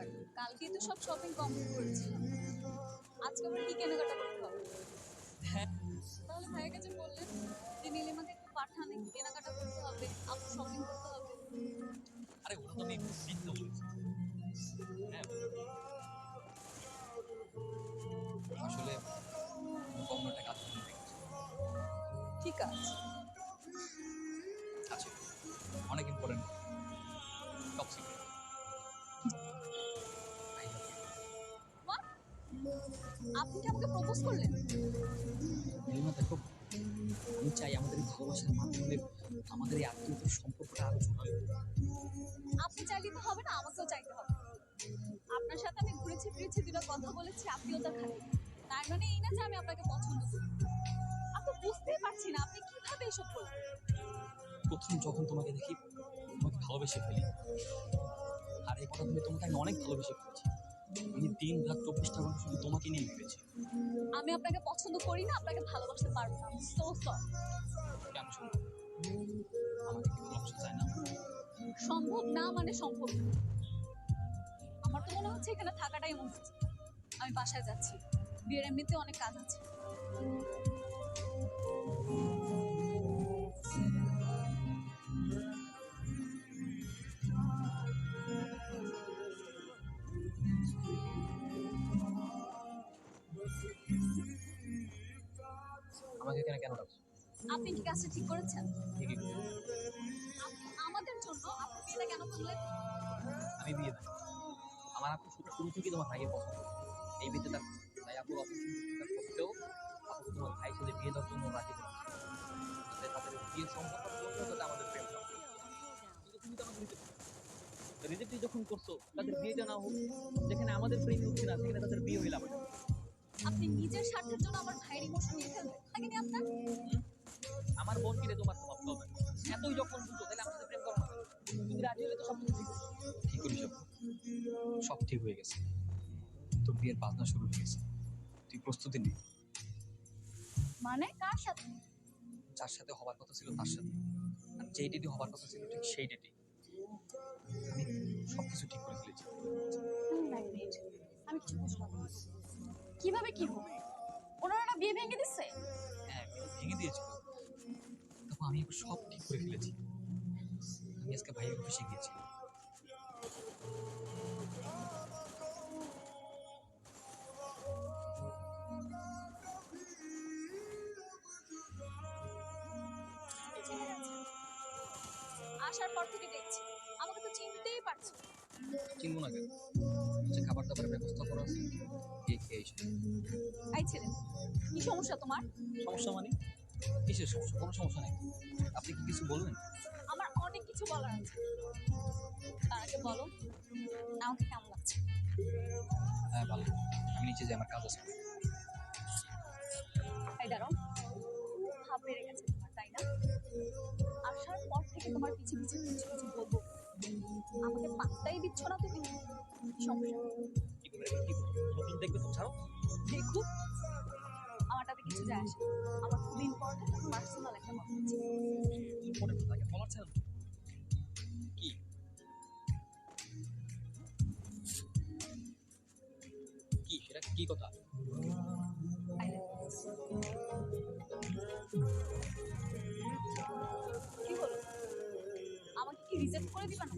ব্যাপার? কালকেই তো সব শপিং কমপ্লিট করেছিলাম। আজকে আবার কি কেনাকাটা করতে হবে? হ্যাঁ, তাহলে ভাইয়ের কাছে বললেন যে নীলিমাকে একটু পাঠান, একটু কেনাকাটা করতে হবে, আপু শপিং করতে হবে। আরে ওটা তো আমি মিথ্যা বলেছি। হ্যাঁ, আসলে অন্য একটা কাজ করে রেখেছি। ঠিক আছে। আছে, অনেক important, top secret. I love you. What? আপনি কি আমাকে প্রপোজ করলেন? নীলিমা দেখো, আমি চাই আমাদের এই ভালোবাসার মাধ্যমে আমাদের এই আত্মীয়তার সম্পর্কটা আরো জোরালো হোক। আপনি চাইলে তো হবে না, আমাকেও চাইতে হবে। আপনার সাথে আমি ঘুরেছি ফিরেছি, দুটো কথা বলেছি আত্মীয়তার খাতিরে। তার মানে এই না যে আমি আপনাকে পছন্দ করি। আপনি বুঝতেই পারছি না আপনি কিভাবে এসব করলেন। প্রথম যখন তোমাকে দেখি, তোমাকে ভালোবেসে ফেলি। আর এই কথা তুমি তোমাকে আমি অনেক ভালোবেসে ফেলেছি। আমি দিন রাত 24টা ঘন্টা শুধু তোমাকে নিয়ে ভেবেছি। আমি আপনাকে পছন্দ করি না, আপনাকে ভালোবাসতে পারবো না। So sorry. কেন শুনবো? আমাকে কি ভালোবাসা যায় না? সম্ভব না মানে সম্ভব না। আমার তো মনে হচ্ছে এখানে থাকাটাই মনে হচ্ছে। আমি বাসায় যাচ্ছি, বিয়ের এমনিতে অনেক কাজ আছে। আমাকে এখানে কেন ডাকছো? আপনি কি কাজটা ঠিক করেছেন? ঠিকই করো। আমাদের জন্য আপনি বিয়েটা কেন করলেন? আমি বিয়ে দেয়, আমার আপু শুরু থেকেই তোমার ভাইয়ের পছন্দ। এই বিয়েতে তার তাই আপুর অপছন্দ স্বীকার করতেও আপুকে তোমার ভাইয়ের সাথে বিয়ে দেওয়ার জন্য রাজি করেছে, যাতে তাদের বিয়ের সম্পর্ক বন্ধ হতো, যাতে আমাদের প্রেম সম্পর্ক। কিন্তু তুমি তো আমাকে রিজেক্ট যখন করছো, তাদের বিয়েটা না হোক, যেখানে আমাদের প্রেম হচ্ছে না সেখানে তাদের বিয়ে হইলে আমার আপনি নিজের স্বার্থের জন্য আমার ভাইয়ের ইমোশন নিয়ে ফেলবেন লাগেনি আপনার? আমার বোন কিনে তোমার তো ভাবতে হবে। এতই যখন বুঝো তাহলে আমার সাথে প্রেম করো না কেন? তুমি রাজি হলে তো সব কিছু ঠিক হবে। ঠিক করিস আপু, সব ঠিক হয়ে গেছে। তোর বিয়ের বাজনা শুরু হয়ে গেছে, তুই প্রস্তুতি নে। মানে কার সাথে? যার সাথে হবার কথা ছিল তার সাথে, আর যেই ডেটে হবার কথা ছিল ঠিক সেই ডেটে আমি সবকিছু ঠিক করে ফেলেছি। এক মিনিট, আমি কিছু বুঝলাম না। কিভাবে কি হবে? ওনারা না বিয়ে ভেঙে দিচ্ছে? হ্যাঁ, ভেঙে দিয়েছিল, তখন আমি এবার সব ঠিক করে ফেলেছি। আমি আজকে ভাইয়ের অফিসে গিয়েছি। আপনি চিনে গেছেন? আসার পর থেকে দেখছি আমাকে তো চিনতেই পারছি না। চিনবো না কেন? যে খাবার দাবারের ব্যবস্থা করা আছে, গিয়ে খেয়ে এসো। এই ছেলে, কি সমস্যা তোমার? সমস্যা মানে? কিসের সমস্যা? কোনো সমস্যা নেই। আপনি কি কিছু বলবেন? আমার অনেক কিছু বলার আছে। তার আগে বলো, আমাকে কেমন লাগছে? হ্যাঁ, ভালো। আমি নিচে যাই, আমার কাজ আছে। এই দাঁড়াও, খুব ভাব বেড়ে গেছে তোমার, তাই না? আসার পর থেকে তোমার পিছে পিছে কিছু কিছু বলবো, আমাকে পাত্তাই দিচ্ছ না তুমি। কি সমস্যা? কি করে কি করবো? নতুন দেখবে তো ছাড়ো। দেখুক, আমার তাতে কিছু যায় আসে না। আমার খুব ইম্পর্টেন্ট পার্সোনাল একটা কথা আছে। ইম্পর্টেন্ট থাকে বলার ছিল কি? কি সেটা কি কথা? I love you. কি হলো? আমাকে কি রিজেক্ট করে দিবা না?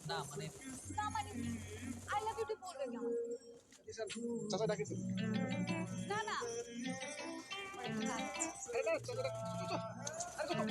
না মানে, না মানে কি? আই লাভ ইউ টু বলবে কেমন? চাচা ডাকেছে। না না, আমার একটা কাজ আছে। আরে না, চাচা ডাক- চাচা, আরে চাচা।